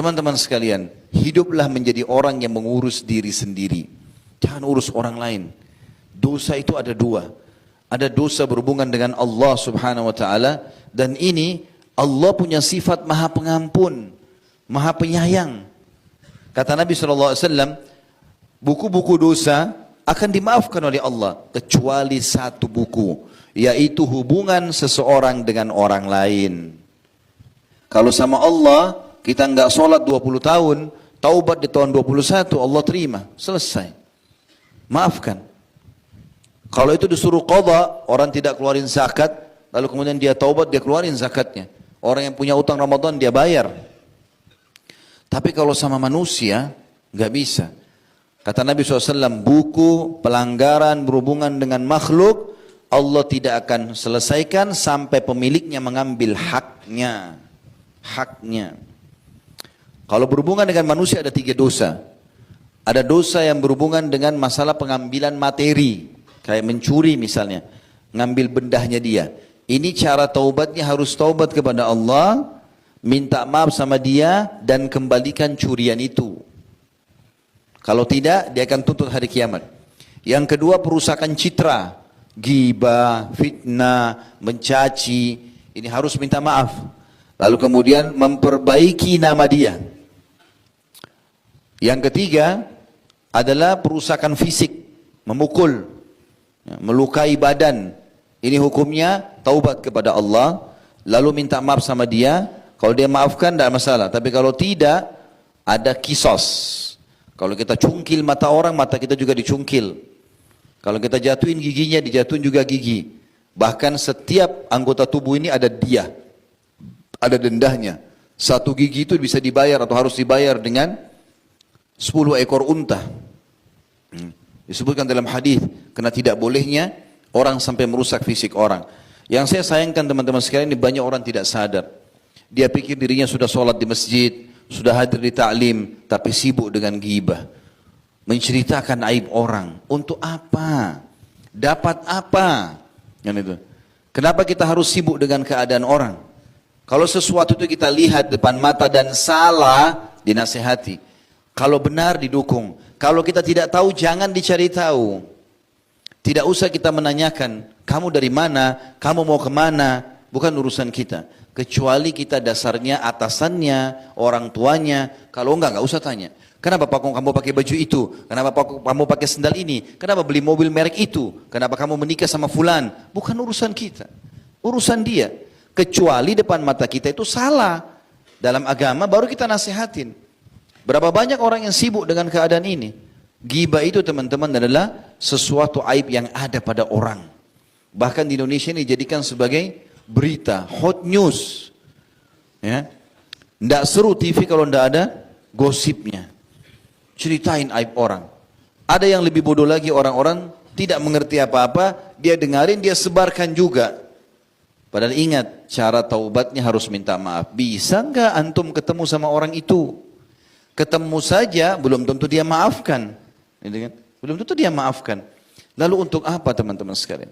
Teman-teman sekalian, hiduplah menjadi orang yang mengurus diri sendiri. Jangan urus orang lain. Dosa itu ada dua. Ada dosa berhubungan dengan Allah subhanahu wa ta'ala. Dan ini Allah punya sifat maha pengampun, maha penyayang. Kata Nabi SAW, buku-buku dosa akan dimaafkan oleh Allah. Kecuali satu buku, yaitu hubungan seseorang dengan orang lain. Kalau sama Allah, kita nggak sholat 20 tahun, taubat di tahun 21, Allah terima, selesai. Maafkan. Kalau itu disuruh qadha, orang tidak keluarin zakat, lalu kemudian dia taubat, dia keluarin zakatnya. Orang yang punya utang Ramadan, dia bayar. Tapi kalau sama manusia, nggak bisa. Kata Nabi SAW, buku pelanggaran berhubungan dengan makhluk, Allah tidak akan selesaikan sampai pemiliknya mengambil haknya. Haknya. Kalau berhubungan dengan manusia ada 3 dosa. Ada dosa yang berhubungan dengan masalah pengambilan materi. Kayak mencuri misalnya. Ngambil bendahnya dia. Ini cara taubatnya, harus taubat kepada Allah. Minta maaf sama dia dan kembalikan curian itu. Kalau tidak, dia akan tuntut hari kiamat. Yang kedua, perusakan citra. Ghibah, fitnah, mencaci. Ini harus minta maaf. Lalu kemudian memperbaiki nama dia. Yang ketiga adalah perusakan fisik, memukul, melukai badan. Ini hukumnya taubat kepada Allah, lalu minta maaf sama dia. Kalau dia maafkan tidak masalah, tapi kalau tidak, ada kisos. Kalau kita cungkil mata orang, mata kita juga dicungkil. Kalau kita jatuhin giginya, dijatuhin juga gigi. Bahkan setiap anggota tubuh ini ada dia, ada dendahnya. 1 gigi itu bisa dibayar atau harus dibayar dengan 10 ekor unta. Disebutkan dalam hadis, karena tidak bolehnya orang sampai merusak fisik orang. Yang saya sayangkan teman-teman sekalian, ini banyak orang tidak sadar. Dia pikir dirinya sudah sholat di masjid, sudah hadir di ta'lim, tapi sibuk dengan ghibah. Menceritakan aib orang. Untuk apa? Dapat apa? Yang itu. Kenapa kita harus sibuk dengan keadaan orang? Kalau sesuatu itu kita lihat depan mata dan salah, dinasihati. Kalau benar didukung. Kalau kita tidak tahu, jangan dicari tahu. Tidak usah kita menanyakan, kamu dari mana, kamu mau kemana, bukan urusan kita. Kecuali kita dasarnya atasannya, orang tuanya. Kalau enggak usah tanya. Kenapa kamu pakai baju itu? Kenapa kamu pakai sendal ini? Kenapa beli mobil merek itu? Kenapa kamu menikah sama fulan? Bukan urusan kita. Urusan dia. Kecuali depan mata kita itu salah. Dalam agama baru kita nasihatin. Berapa banyak orang yang sibuk dengan keadaan ini? Ghibah itu teman-teman adalah sesuatu aib yang ada pada orang. Bahkan di Indonesia ini dijadikan sebagai berita, hot news. Ya. Tidak seru TV kalau tidak ada gosipnya. Ceritain aib orang. Ada yang lebih bodoh lagi, orang-orang tidak mengerti apa-apa, dia dengarin, dia sebarkan juga. Padahal ingat, cara taubatnya harus minta maaf. Bisa nggak antum ketemu sama orang itu? Ketemu saja, belum tentu dia maafkan. Belum tentu dia maafkan. Lalu untuk apa teman-teman sekalian?